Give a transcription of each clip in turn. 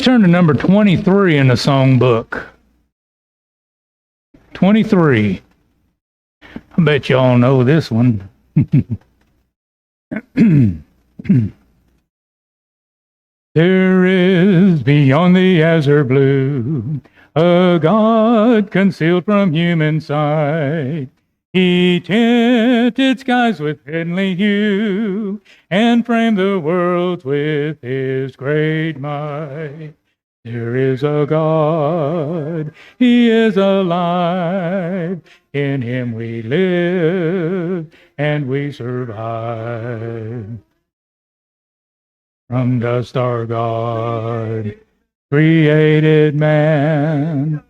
turn to number 23 in the songbook. 23. I bet you all know this one. There is beyond the azure blue a God concealed from human sight. He tinted skies with heavenly hue and framed the worlds with his great might. There is a God, he is alive. In him we live and we survive. From dust our God created man.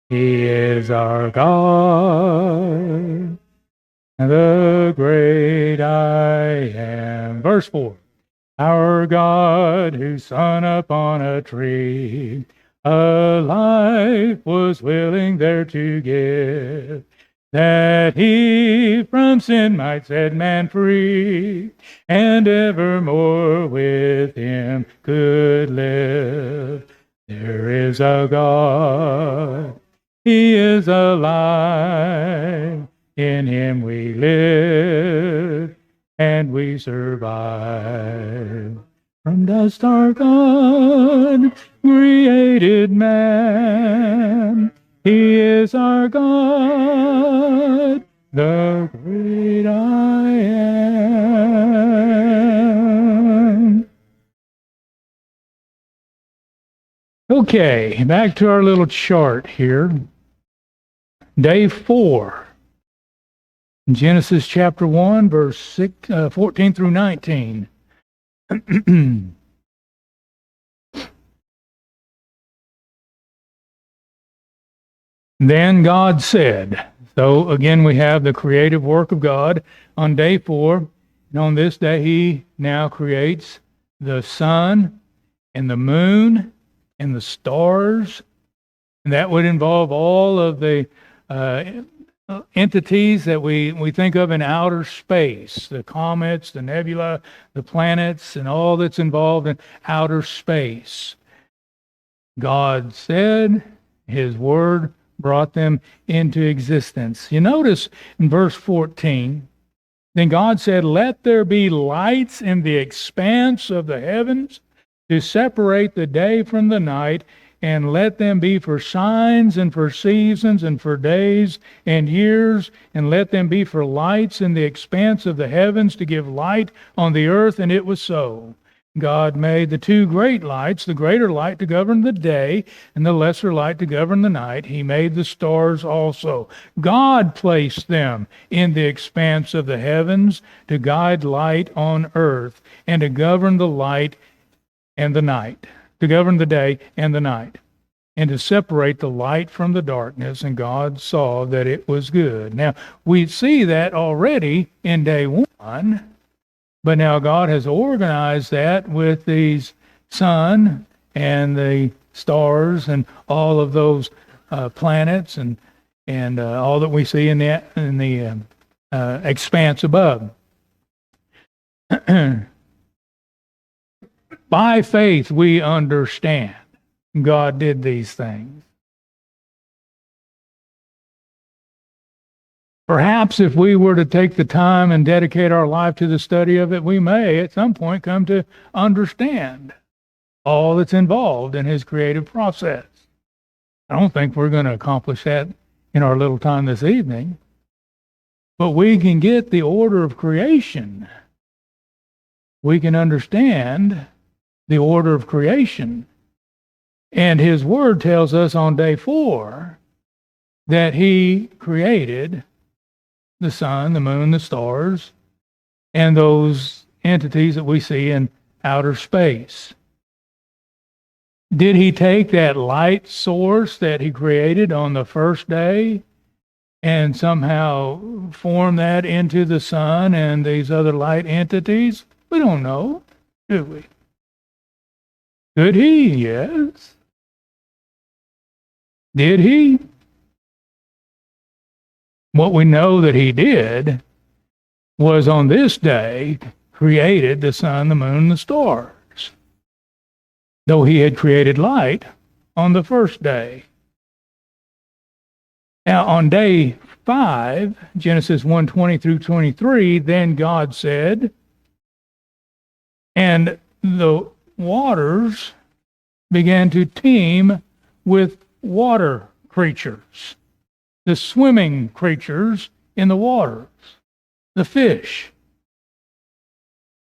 He is our God, the great I am. Verse 4. Our God, whose Son upon a tree a life was willing there to give, that he from sin might set man free, and evermore with him could live. There is a God, he is alive, in him we live and we survive. From dust our God created man. He is our God, the great I am. Okay, back to our little chart here. Day 4. Genesis chapter 1, verse 14 through 19. Then God said, so again we have the creative work of God on day 4. And on this day he now creates the sun and the moon and the stars. And that would involve all of the entities that we think of in outer space, the comets, the nebula, the planets, and all that's involved in outer space. God said, his word brought them into existence. You notice in verse 14, then God said, let there be lights in the expanse of the heavens to separate the day from the night, and let them be for signs and for seasons and for days and years, and let them be for lights in the expanse of the heavens to give light on the earth. And it was so. God made the two great lights, the greater light to govern the day and the lesser light to govern the night. He made the stars also. God placed them in the expanse of the heavens to guide light on earth and to govern the light and the night, to govern the day and the night, and to separate the light from the darkness. And God saw that it was good. Now, we see that already in day 1. But now God has organized that with these sun and the stars and all of those planets and all that we see in the expanse above. By faith, we understand God did these things. Perhaps if we were to take the time and dedicate our life to the study of it, we may at some point come to understand all that's involved in his creative process. I don't think we're going to accomplish that in our little time this evening, but we can get the order of creation. We can understand the order of creation. And his word tells us on day 4 that he created the sun, the moon, the stars, and those entities that we see in outer space. Did he take that light source that he created on the first day and somehow form that into the sun and these other light entities? We don't know, do we? Could he? Yes. Did he? What we know that he did was on this day created the sun, the moon, the stars. though he had created light on the first day. Now, on day 5, Genesis 1:20 through 23, then God said, and the waters began to teem with water creatures, the swimming creatures in the waters, the fish.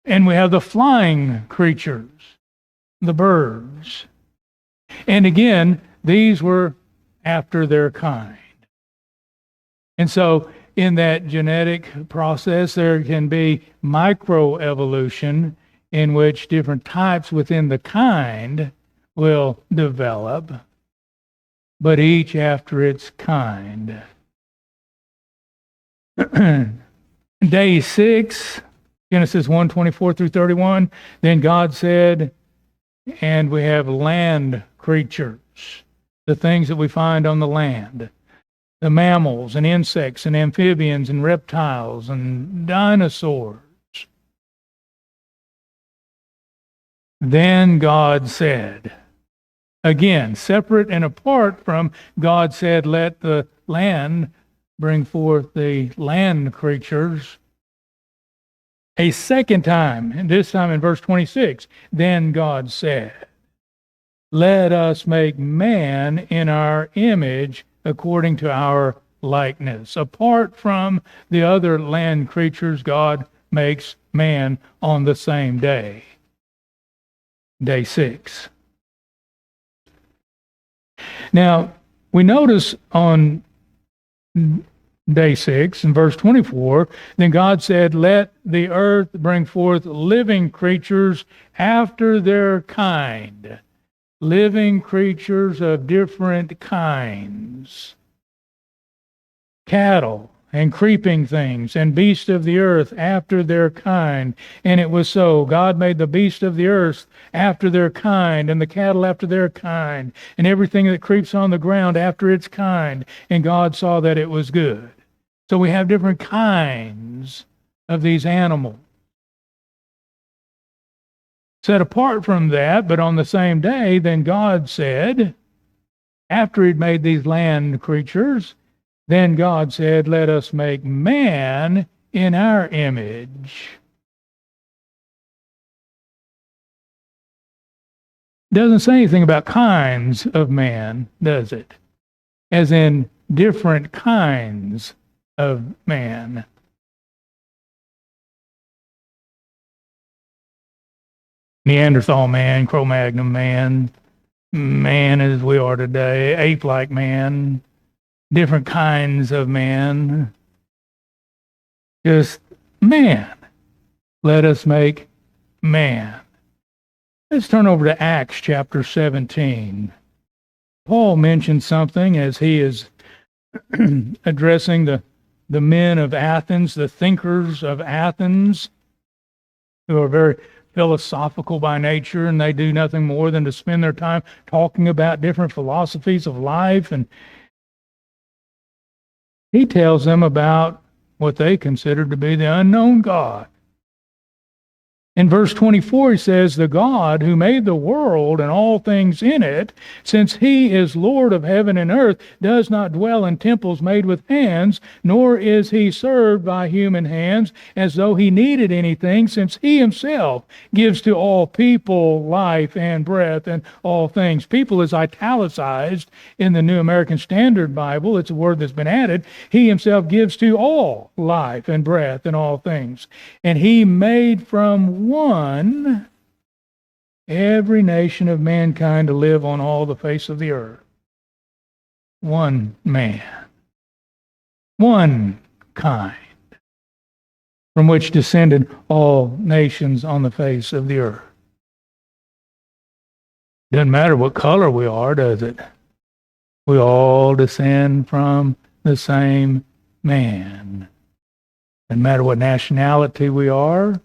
And we have the flying creatures, the birds. And again, these were after their kind. And so in that genetic process, there can be microevolution in which different types within the kind will develop, but each after its kind. Day 6, Genesis 1:24 through 31, then God said, and we have land creatures, the things that we find on the land, the mammals and insects and amphibians and reptiles and dinosaurs. Then God said, again, separate and apart from God said, let the land bring forth the land creatures. A second time, and this time in verse 26, then God said, let us make man in our image according to our likeness. Apart from the other land creatures, God makes man on the same day. Day 6. Now, we notice on day 6 in verse 24, then God said, let the earth bring forth living creatures after their kind. Living creatures of different kinds. Cattle and creeping things and beasts of the earth after their kind. And it was so. God made the beasts of the earth after their kind, and the cattle after their kind, and everything that creeps on the ground after its kind. And God saw that it was good. So we have different kinds of these animals. Set apart from that, but on the same day, then God said, after he'd made these land creatures, then God said, let us make man in our image. Doesn't say anything about kinds of man, does it? As in different kinds of man. Neanderthal man, Cro-Magnon man, man as we are today, ape-like man, different kinds of man. Just man. Let us make man. Let's turn over to Acts chapter 17. Paul mentions something as he is addressing the men of Athens, the thinkers of Athens, who are very philosophical by nature, and they do nothing more than to spend their time talking about different philosophies of life. And he tells them about what they consider to be the unknown God. In verse 24, he says, the God who made the world and all things in it, since he is Lord of heaven and earth, does not dwell in temples made with hands, nor is he served by human hands as though he needed anything, since he himself gives to all people life and breath and all things. People is italicized in the New American Standard Bible. It's a word that's been added. He himself gives to all life and breath and all things. And he made from one every nation of mankind to live on all the face of the earth. One man, one kind, from which descended all nations on the face of the earth. Doesn't matter what color we are, does it? We all descend from the same man. Doesn't matter what nationality we are,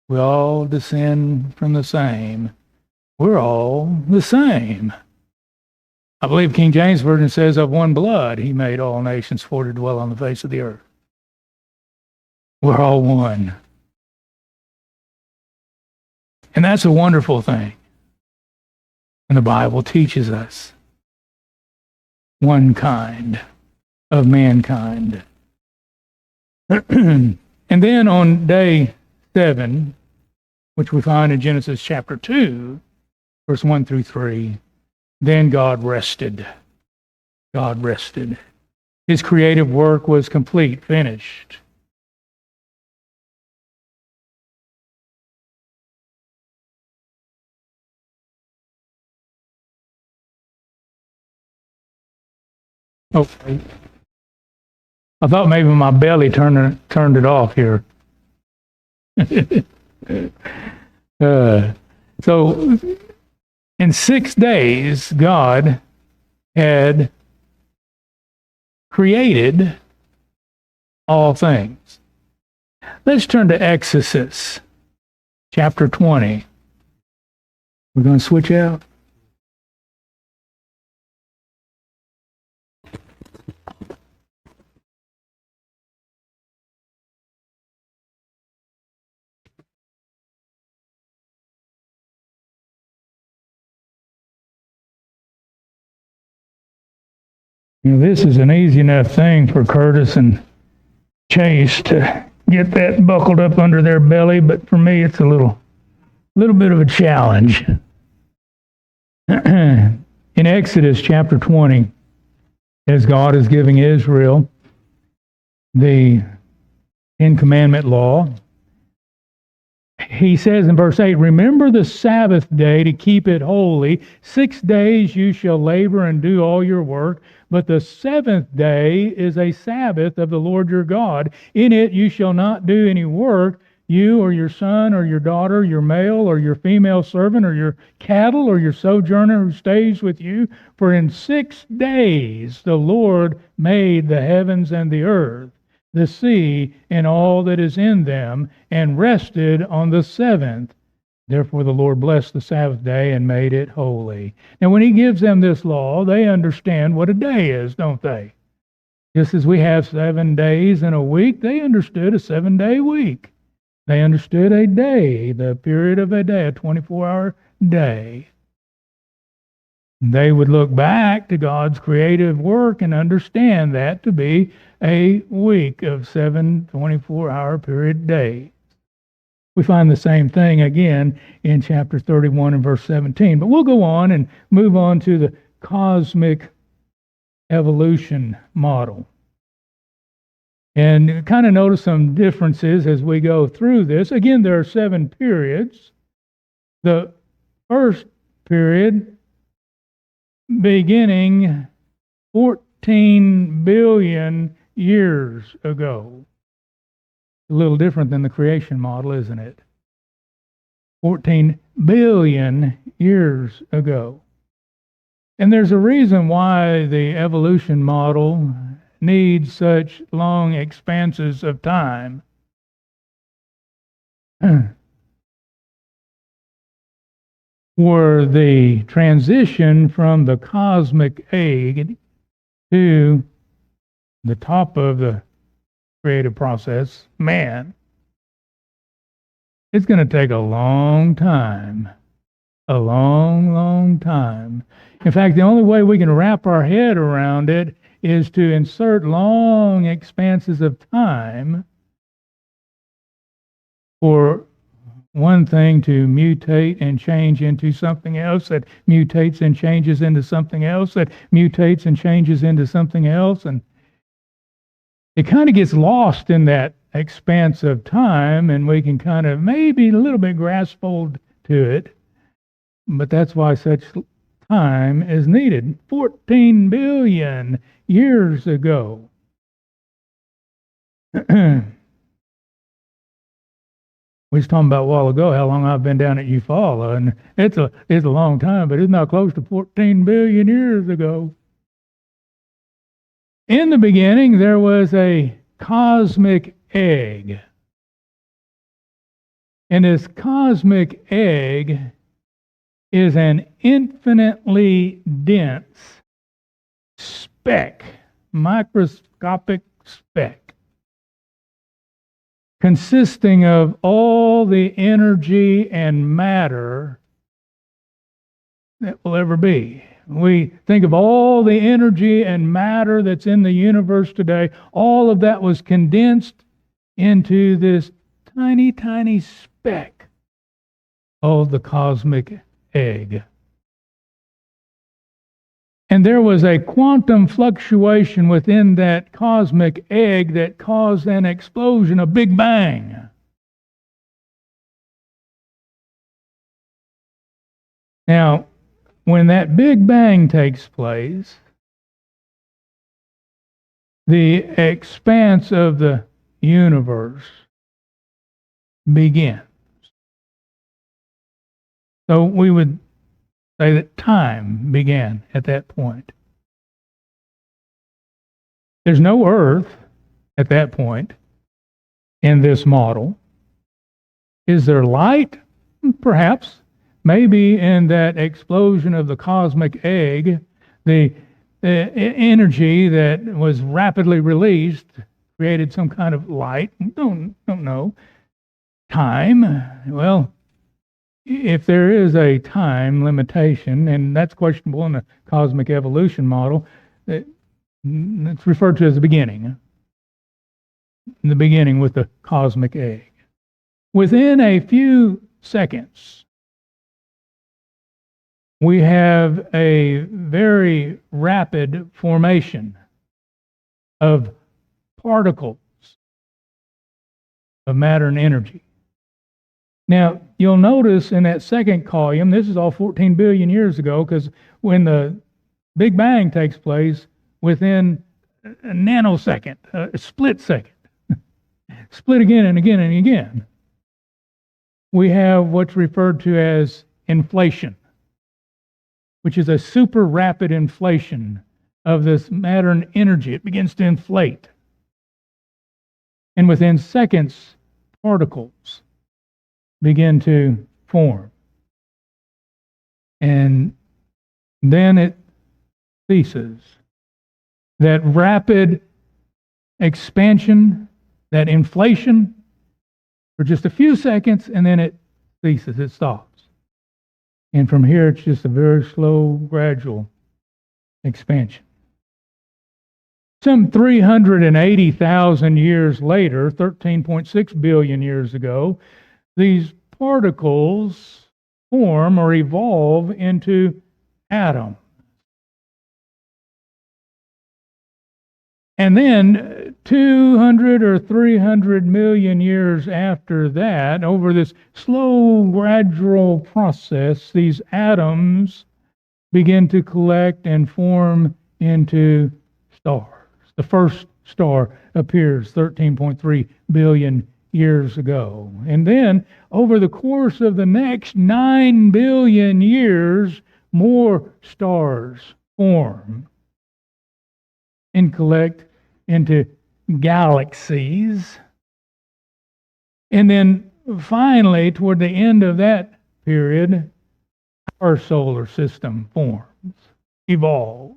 we all descend from the same. We're all the same. I believe King James Version says, of one blood he made all nations for to dwell on the face of the earth. We're all one. And that's a wonderful thing. And the Bible teaches us one kind of mankind. And then on day 7, which we find in Genesis chapter 2, verse 1 through 3, then God rested. God rested. His creative work was complete, finished. Okay. I thought maybe my belly turned it off here. So in 6 days, God had created all things. Let's turn to Exodus chapter 20. We're going to switch out. You know, this is an easy enough thing for Curtis and Chase to get that buckled up under their belly, but for me it's a little bit of a challenge. In Exodus chapter 20, as God is giving Israel the 10 Commandment law, he says in verse 8, remember the Sabbath day to keep it holy. 6 days you shall labor and do all your work, but the 7th day is a Sabbath of the Lord your God. In it you shall not do any work, you or your son or your daughter, your male or your female servant, or your cattle or your sojourner who stays with you. For in 6 days the Lord made the heavens and the earth, the sea, and all that is in them, and rested on the 7th. Therefore the Lord blessed the Sabbath day and made it holy. Now when he gives them this law, they understand what a day is, don't they? Just as we have 7 days in a week, they understood a 7-day week. They understood a day, the period of a day, a 24-hour day. They would look back to God's creative work and understand that to be a week of 7 24-hour period days. We find the same thing again in chapter 31 and verse 17. But we'll go on and move on to the cosmic evolution model. And kind of notice some differences as we go through this. Again, there are 7 periods. The first period beginning 14 billion years ago. A little different than the creation model, isn't it? 14 billion years ago. And there's a reason why the evolution model needs such long expanses of time. For the transition from the cosmic egg to the top of the creative process, man, it's going to take a long time. A long, long time. In fact, the only way we can wrap our head around it is to insert long expanses of time for one thing to mutate and change into something else that mutates and changes into something else that mutates and changes into something else. And it kind of gets lost in that expanse of time, and we can kind of maybe a little bit grasp hold to it. But that's why such time is needed. 14 billion years ago. We was talking about a while ago how long I've been down at Eufaula, and it's a long time, but it's not close to 14 billion years ago. In the beginning, there was a cosmic egg. And this cosmic egg is an infinitely dense speck, microscopic speck, consisting of all the energy and matter that will ever be. We think of all the energy and matter that's in the universe today. All of that was condensed into this tiny, tiny speck of the cosmic egg. And there was a quantum fluctuation within that cosmic egg that caused an explosion, a big bang. Now, when that big bang takes place, the expanse of the universe begins. So we would say that time began at that point. There's no earth at that point in this model. Is there light? Perhaps. Maybe in that explosion of the cosmic egg, the energy that was rapidly released created some kind of light. Don't know. Time. Well, if there is a time limitation, and that's questionable in the cosmic evolution model, it's referred to as the beginning. The beginning with the cosmic egg. Within a few seconds, we have a very rapid formation of particles of matter and energy. Now, you'll notice in that second column, this is all 14 billion years ago, because when the Big Bang takes place, within a nanosecond, a split second, split again and again and again, we have what's referred to as inflation, which is a super rapid inflation of this matter and energy. It begins to inflate. And within seconds, particles begin to form. And then it ceases. That rapid expansion, that inflation, for just a few seconds, and then it ceases, it stops. And from here, it's just a very slow, gradual expansion. Some 380,000 years later, 13.6 billion years ago, these particles form or evolve into atoms. And then 200 or 300 million years after that, over this slow, gradual process, these atoms begin to collect and form into stars. The first star appears 13.3 billion years ago. And then, over the course of the next 9 billion years, more stars form and collect into galaxies. And then finally, toward the end of that period, our solar system forms, evolves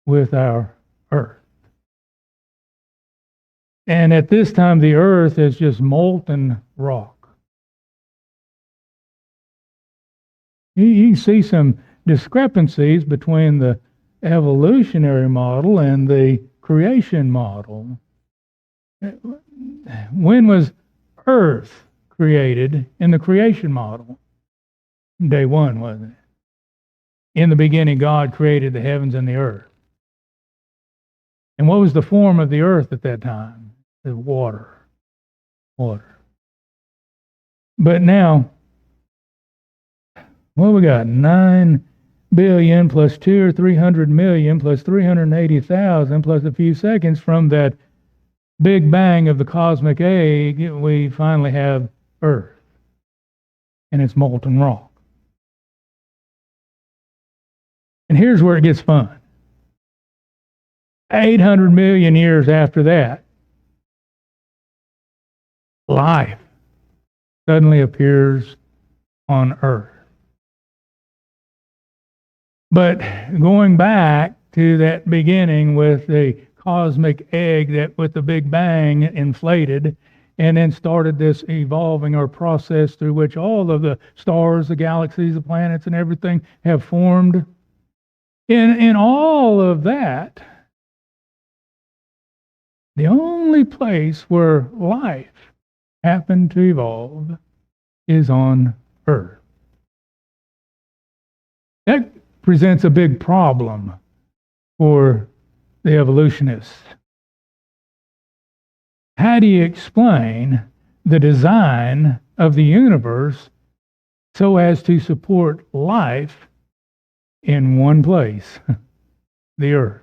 with our Earth. And at this time, the Earth is just molten rock. You can see some discrepancies between the evolutionary model and the creation model. When was Earth created in the creation model? Day one, wasn't it? In the beginning, God created the heavens and the earth. And what was the form of the earth at that time? The water. Water. But now, what we got? 9 billion plus 2 or 300 million plus 380,000 plus a few seconds from that big bang of the cosmic egg, we finally have Earth. And it's molten rock. And here's where it gets fun. 800 million years after that, life suddenly appears on Earth. But going back to that beginning with the cosmic egg that with the Big Bang inflated and then started this evolving or process through which all of the stars, the galaxies, the planets, and everything have formed. In all of that, the only place where life happened to evolve is on Earth. That presents a big problem for the evolutionists. How do you explain the design of the universe so as to support life in one place, the Earth?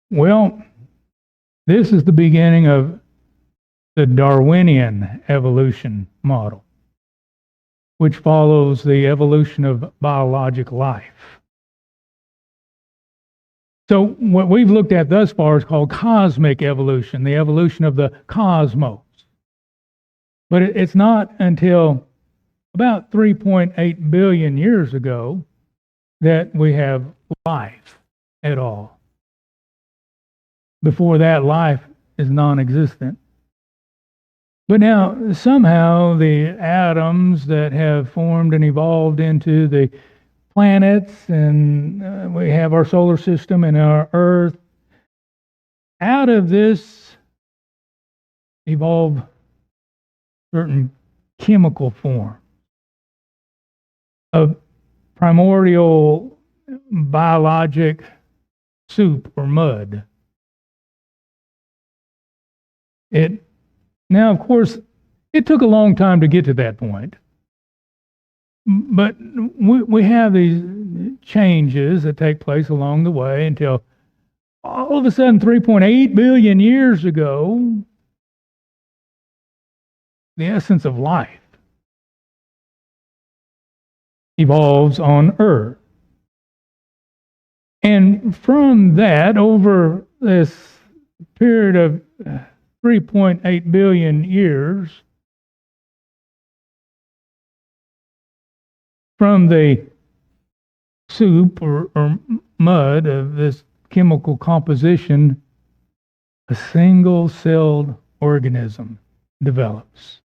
Well, this is the beginning of the Darwinian evolution model, which follows the evolution of biologic life. So what we've looked at thus far is called cosmic evolution, the evolution of the cosmos. But it's not until about 3.8 billion years ago that we have life at all. Before that, life is non-existent. But now, somehow, the atoms that have formed and evolved into the planets, and we have our solar system and our Earth, out of this evolve certain chemical form of primordial biologic soup or mud. Now, of course, it took a long time to get to that point. But we have these changes that take place along the way until all of a sudden, 3.8 billion years ago, the essence of life evolves on Earth. And from that, over this period of 3.8 billion years, from the soup or mud of this chemical composition, a single-celled organism develops.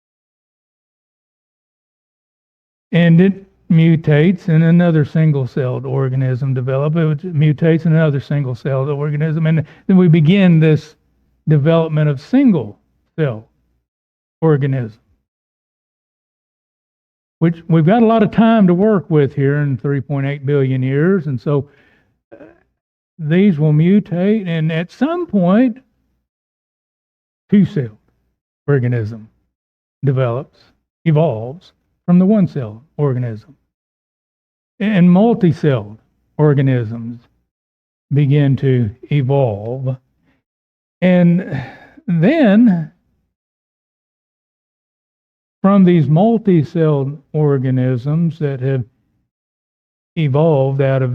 And it mutates, and another single-celled organism develops. It mutates, and another single-celled organism. And then we begin this development of single-cell organism, which we've got a lot of time to work with here in 3.8 billion years. And so these will mutate, and at some point, two-celled organism evolves from the one-celled organism. And multi-celled organisms begin to evolve. And then, from these multi-celled organisms that have evolved out of,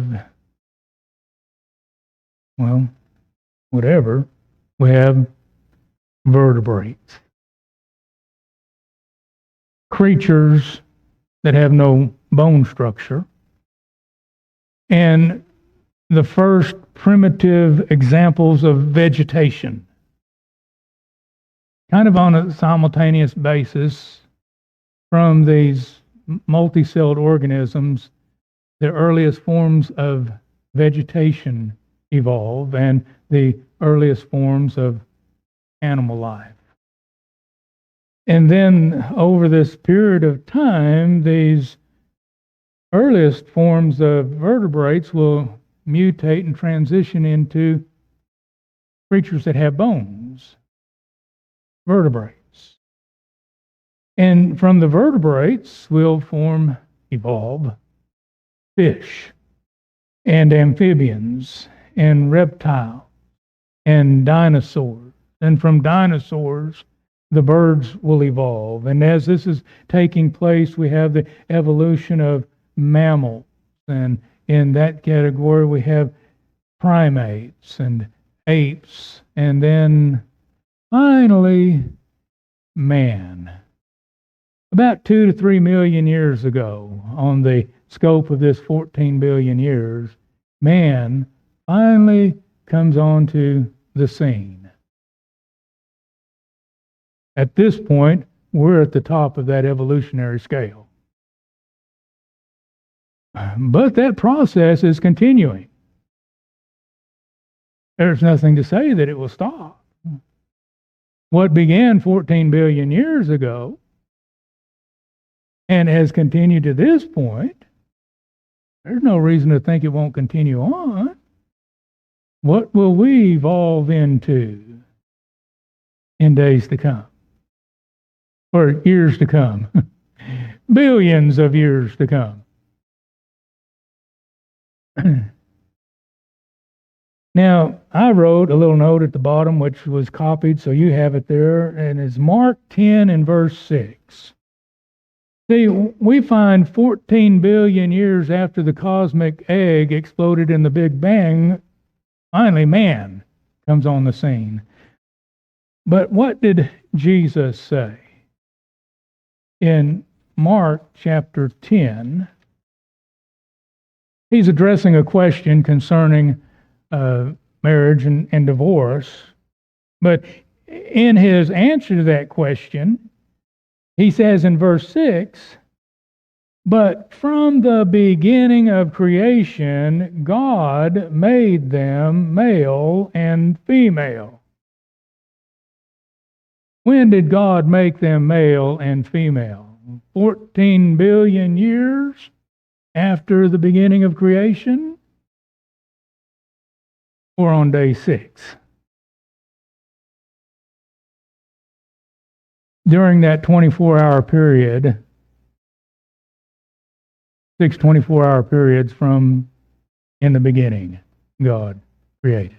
well, whatever, we have vertebrates. Creatures that have no bone structure. And the first primitive examples of vegetation, kind of on a simultaneous basis. From these multi-celled organisms, the earliest forms of vegetation evolve, and the earliest forms of animal life. And then over this period of time, these earliest forms of vertebrates will mutate and transition into creatures that have bones, vertebrates. And from the vertebrates will evolve fish and amphibians and reptiles and dinosaurs. And from dinosaurs, the birds will evolve. And as this is taking place, we have the evolution of mammals. And in that category, we have primates and apes. And then finally, man. About 2 to 3 million years ago, on the scope of this 14 billion years, man finally comes onto the scene. At this point, we're at the top of that evolutionary scale. But that process is continuing. There's nothing to say that it will stop. What began 14 billion years ago and has continued to this point, there's no reason to think it won't continue on. What will we evolve into in days to come? Or years to come? Billions of years to come. Now, I wrote a little note at the bottom, which was copied, so you have it there, and it's Mark 10 and verse 6. See, we find 14 billion years after the cosmic egg exploded in the Big Bang, finally man comes on the scene. But what did Jesus say? In Mark chapter 10, he's addressing a question concerning marriage and divorce. But in his answer to that question, he says in verse 6, "But from the beginning of creation, God made them male and female." When did God make them male and female? 14 billion years after the beginning of creation? Or on day 6? During that 24-hour period, 6 24-hour periods from in the beginning, God created.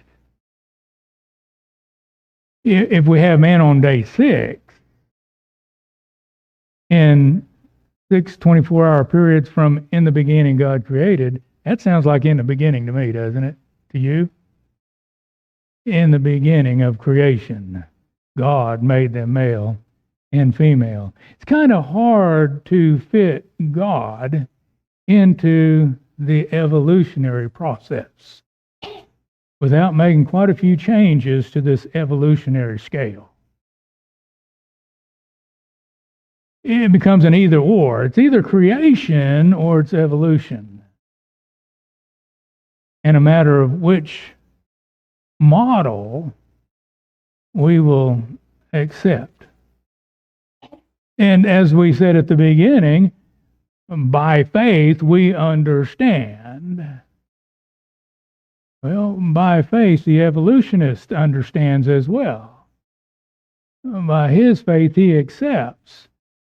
If we have man on day 6, in 6 24-hour periods from in the beginning God created, that sounds like in the beginning to me, doesn't it? To you? In the beginning of creation, God made them male and female. It's kind of hard to fit God into the evolutionary process without making quite a few changes to this evolutionary scale. It becomes an either or. It's either creation or it's evolution. And a matter of which model we will accept. And as we said at the beginning, by faith we understand. Well, by faith the evolutionist understands as well. By his faith he accepts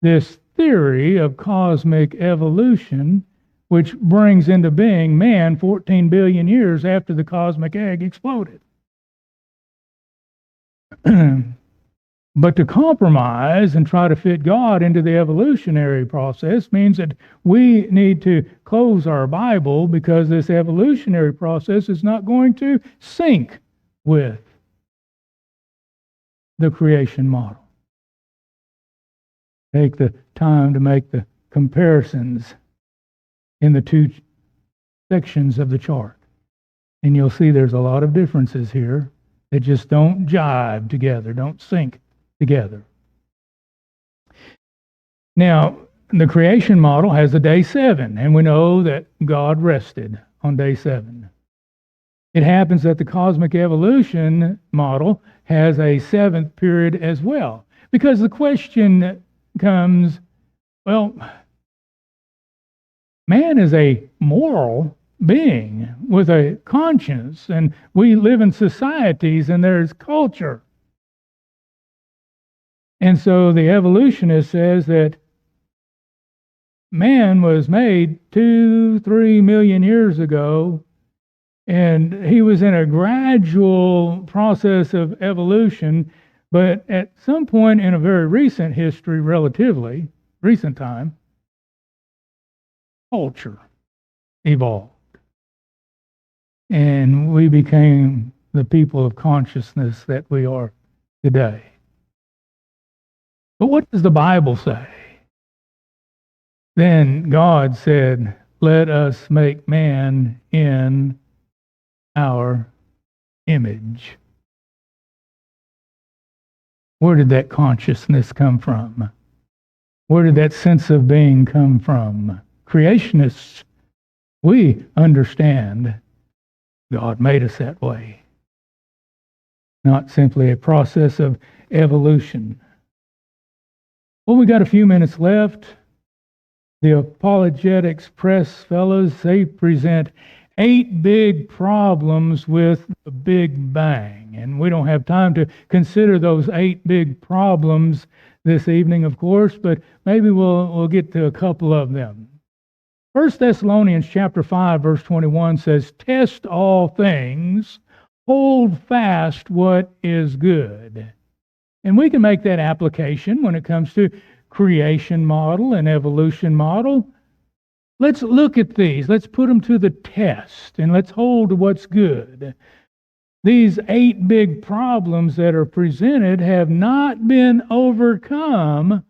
this theory of cosmic evolution, which brings into being man 14 billion years after the cosmic egg exploded. But to compromise and try to fit God into the evolutionary process means that we need to close our Bible, because this evolutionary process is not going to sync with the creation model. Take the time to make the comparisons in the two sections of the chart, and you'll see there's a lot of differences here that just don't jive together, don't sync together. Now, the creation model has a day 7, and we know that God rested on day 7. It happens that the cosmic evolution model has a 7th period as well, because the question comes, well, man is a moral being with a conscience, and we live in societies and there's culture. And so the evolutionist says that man was made 2-3 million years ago, and he was in a gradual process of evolution, but at some point in a very recent history, relatively recent time, culture evolved. And we became the people of consciousness that we are today. But what does the Bible say? Then God said, "Let us make man in our image." Where did that consciousness come from? Where did that sense of being come from? Creationists, we understand God made us that way, not simply a process of evolution. Well, we got a few minutes left. The Apologetics Press fellows, they present 8 big problems with the Big Bang. And we don't have time to consider those 8 big problems this evening, of course, but maybe we'll get to a couple of them. 1 Thessalonians chapter 5, verse 21 says, "Test all things, hold fast what is good." And we can make that application when it comes to creation model and evolution model. Let's look at these. Let's put them to the test, and let's hold to what's good. These 8 big problems that are presented have not been overcome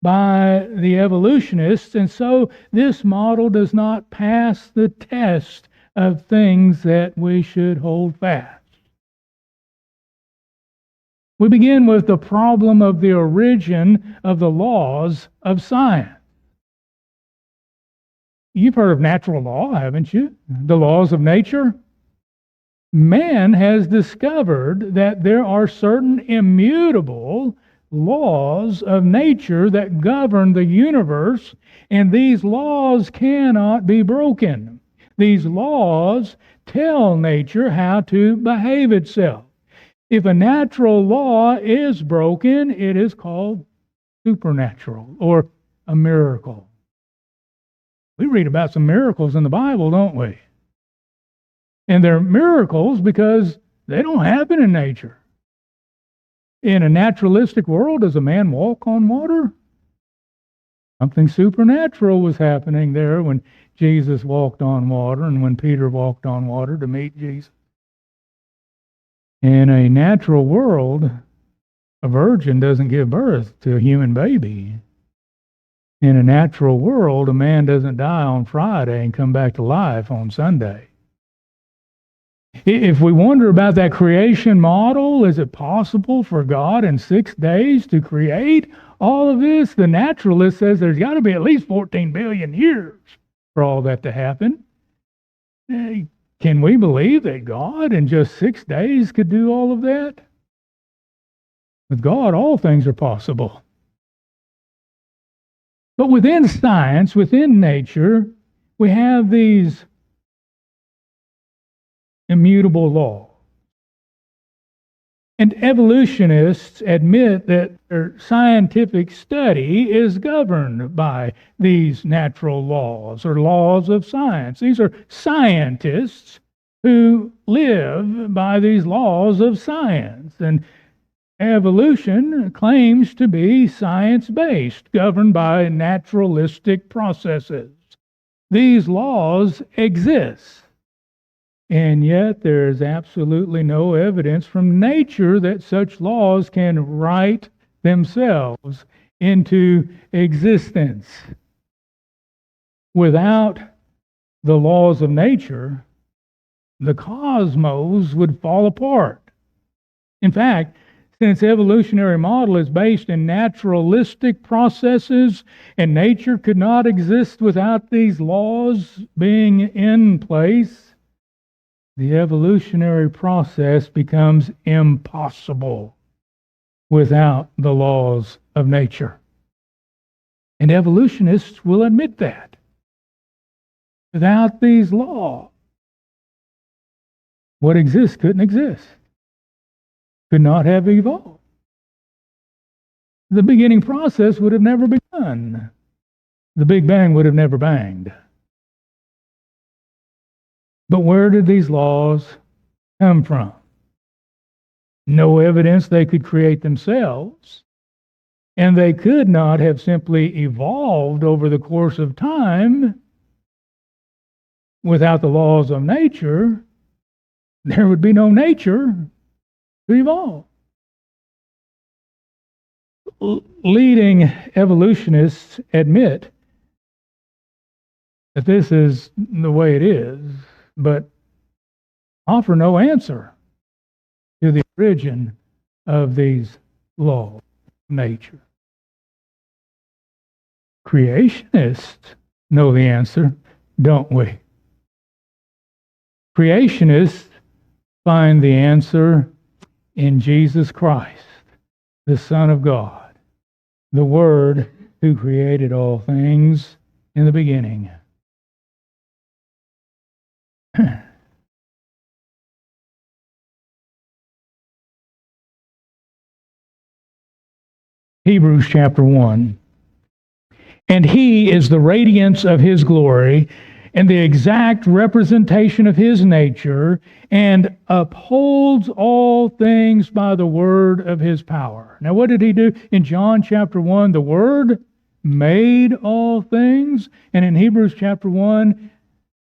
by the evolutionists, and so this model does not pass the test of things that we should hold fast. We begin with the problem of the origin of the laws of science. You've heard of natural law, haven't you? The laws of nature. Man has discovered that there are certain immutable laws of nature that govern the universe, and these laws cannot be broken. These laws tell nature how to behave itself. If a natural law is broken, it is called supernatural or a miracle. We read about some miracles in the Bible, don't we? And they're miracles because they don't happen in nature. In a naturalistic world, does a man walk on water? Something supernatural was happening there when Jesus walked on water and when Peter walked on water to meet Jesus. In a natural world, a virgin doesn't give birth to a human baby. In a natural world, a man doesn't die on Friday and come back to life on Sunday. If we wonder about that creation model, is it possible for God in 6 days to create all of this? The naturalist says there's got to be at least 14 billion years for all that to happen. Can we believe that God in just 6 days could do all of that? With God, all things are possible. But within science, within nature, we have these immutable laws. And evolutionists admit that their scientific study is governed by these natural laws or laws of science. These are scientists who live by these laws of science. And evolution claims to be science-based, governed by naturalistic processes. These laws exist. And yet there is absolutely no evidence from nature that such laws can write themselves into existence. Without the laws of nature, the cosmos would fall apart. In fact, since the evolutionary model is based in naturalistic processes and nature could not exist without these laws being in place, the evolutionary process becomes impossible without the laws of nature. And evolutionists will admit that. Without these laws, what exists couldn't exist, could not have evolved. The beginning process would have never begun. The Big Bang would have never banged. But where did these laws come from? No evidence they could create themselves, and they could not have simply evolved over the course of time. Without the laws of nature, there would be no nature to evolve. Leading evolutionists admit that this is the way it is, but offer no answer to the origin of these law of nature? Creationists know the answer, don't we? Creationists find the answer in Jesus Christ, the Son of God, the Word who created all things in the beginning. Hebrews chapter 1. And he is the radiance of his glory and the exact representation of his nature, and upholds all things by the word of his power. Now, what did he do in John chapter 1? The Word made all things. And in Hebrews chapter 1,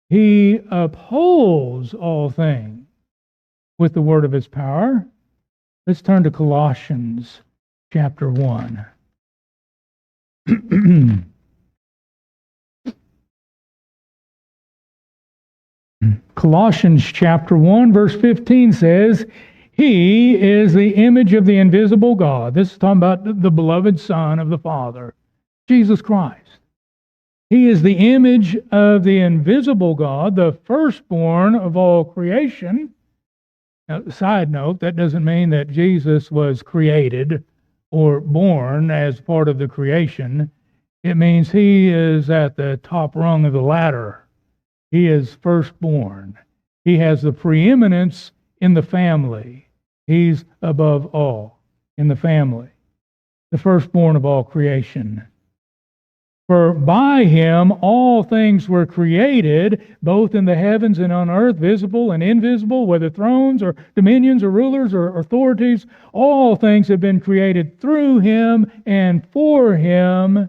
he upholds all things with the word of his power. Let's turn to Colossians chapter 1. Colossians chapter 1, verse 15 says, He is the image of the invisible God. This is talking about the beloved Son of the Father, Jesus Christ. He is the image of the invisible God, the firstborn of all creation. Now, side note, that doesn't mean that Jesus was created or born as part of the creation. It means he is at the top rung of the ladder. He is firstborn. He has the preeminence in the family. He's above all in the family, the firstborn of all creation. For by him all things were created, both in the heavens and on earth, visible and invisible, whether thrones or dominions or rulers or authorities. All things have been created through him and for him.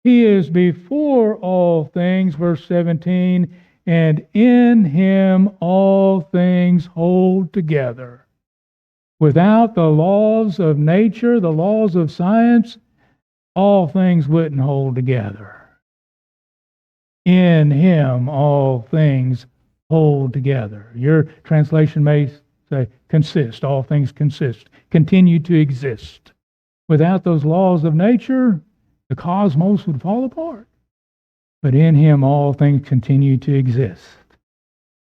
He is before all things, verse 17, and in him all things hold together. Without the laws of nature, the laws of science, all things wouldn't hold together. In him all things hold together. Your translation may say consist, all things consist, continue to exist. Without those laws of nature, the cosmos would fall apart. But in him all things continue to exist.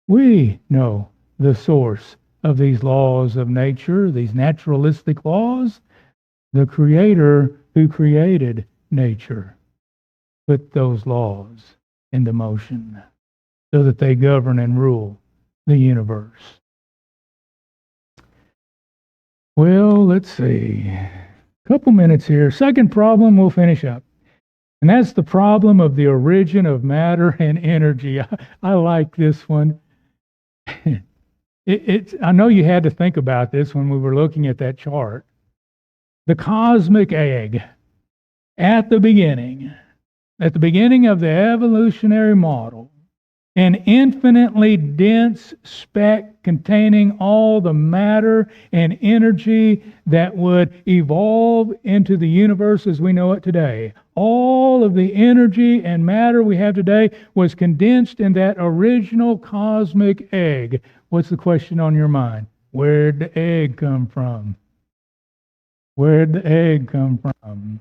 We know the source of these laws of nature, these naturalistic laws. The Creator who created nature put those laws into motion so that they govern and rule the universe. Well, let's see. Couple minutes here. Second problem, we'll finish up. And that's the problem of the origin of matter and energy. I like this one. I know you had to think about this when we were looking at that chart. The cosmic egg at the beginning of the evolutionary model, an infinitely dense speck containing all the matter and energy that would evolve into the universe as we know it today. All of the energy and matter we have today was condensed in that original cosmic egg. What's the question on your mind? Where'd the egg come from? Where'd the egg come from?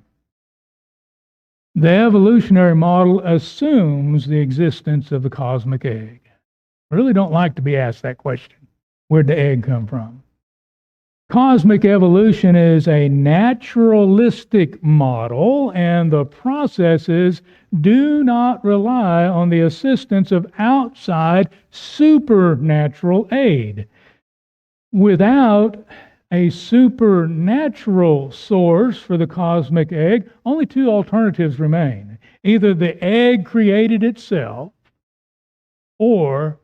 The evolutionary model assumes the existence of the cosmic egg. I really don't like to be asked that question. Where'd the egg come from? Cosmic evolution is a naturalistic model, and the processes do not rely on the assistance of outside supernatural aid. Without a supernatural source for the cosmic egg, only two alternatives remain. Either the egg created itself, or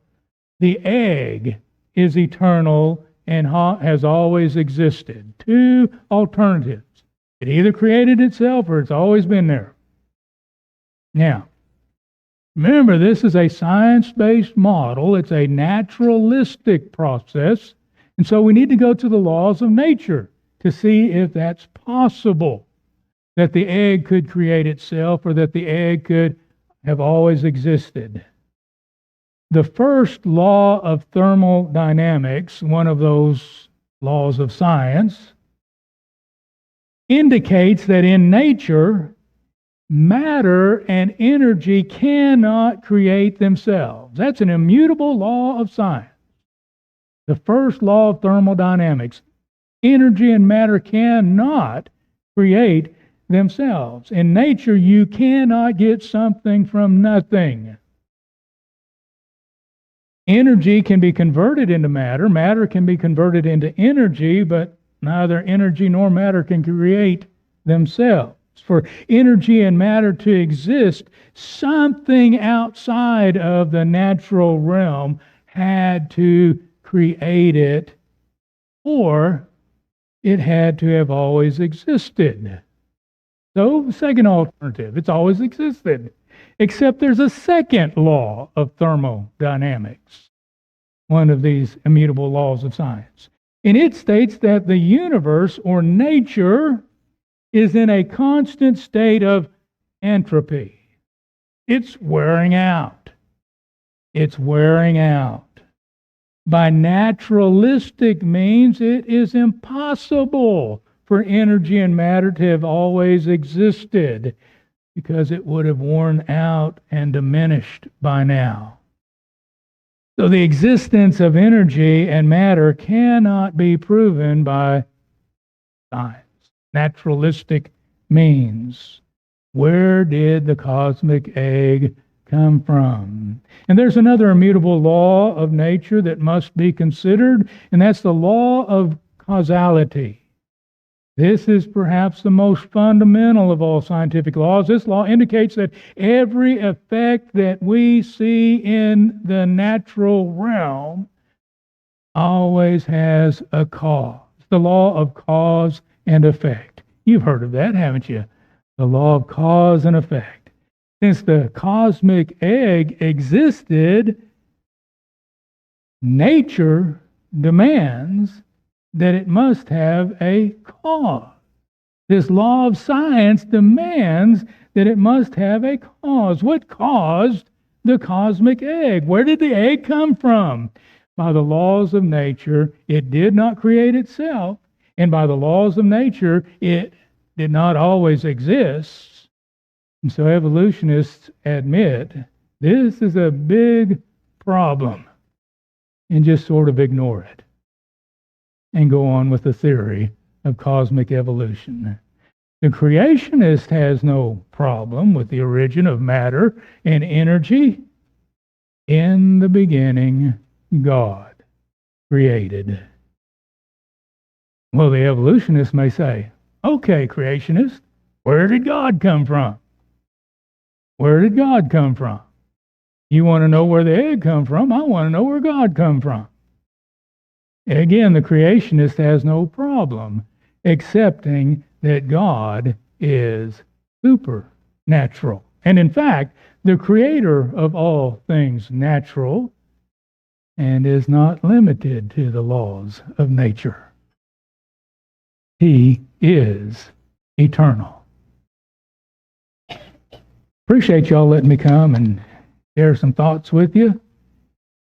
the egg is eternal and has always existed. Two alternatives. It either created itself or it's always been there. Now, remember, this is a science-based model. It's a naturalistic process. And so we need to go to the laws of nature to see if that's possible, that the egg could create itself or that the egg could have always existed. The first law of thermodynamics, one of those laws of science, indicates that in nature, matter and energy cannot create themselves. That's an immutable law of science. The first law of thermodynamics. Energy and matter cannot create themselves. In nature, you cannot get something from nothing. Energy can be converted into matter. Matter can be converted into energy, but neither energy nor matter can create themselves. For energy and matter to exist, something outside of the natural realm had to create it, or it had to have always existed. So, the second alternative, it's always existed. Except there's a second law of thermodynamics, one of these immutable laws of science. And it states that the universe or nature is in a constant state of entropy. It's wearing out. It's wearing out. By naturalistic means, it is impossible for energy and matter to have always existed, because it would have worn out and diminished by now. So the existence of energy and matter cannot be proven by science, naturalistic means. Where did the cosmic egg come from? And there's another immutable law of nature that must be considered, and that's the law of causality. This is perhaps the most fundamental of all scientific laws. This law indicates that every effect that we see in the natural realm always has a cause. The law of cause and effect. You've heard of that, haven't you? The law of cause and effect. Since the cosmic egg existed, nature demands that it must have a cause. This law of science demands that it must have a cause. What caused the cosmic egg? Where did the egg come from? By the laws of nature, it did not create itself, and by the laws of nature, it did not always exist. And so evolutionists admit this is a big problem and just sort of ignore it and go on with the theory of cosmic evolution. The creationist has no problem with the origin of matter and energy. In the beginning, God created. Well, the evolutionist may say, okay, creationist, where did God come from? Where did God come from? You want to know where the egg come from? I want to know where God come from. Again, the creationist has no problem accepting that God is supernatural. And in fact, the creator of all things natural and is not limited to the laws of nature. He is eternal. Appreciate y'all letting me come and share some thoughts with you.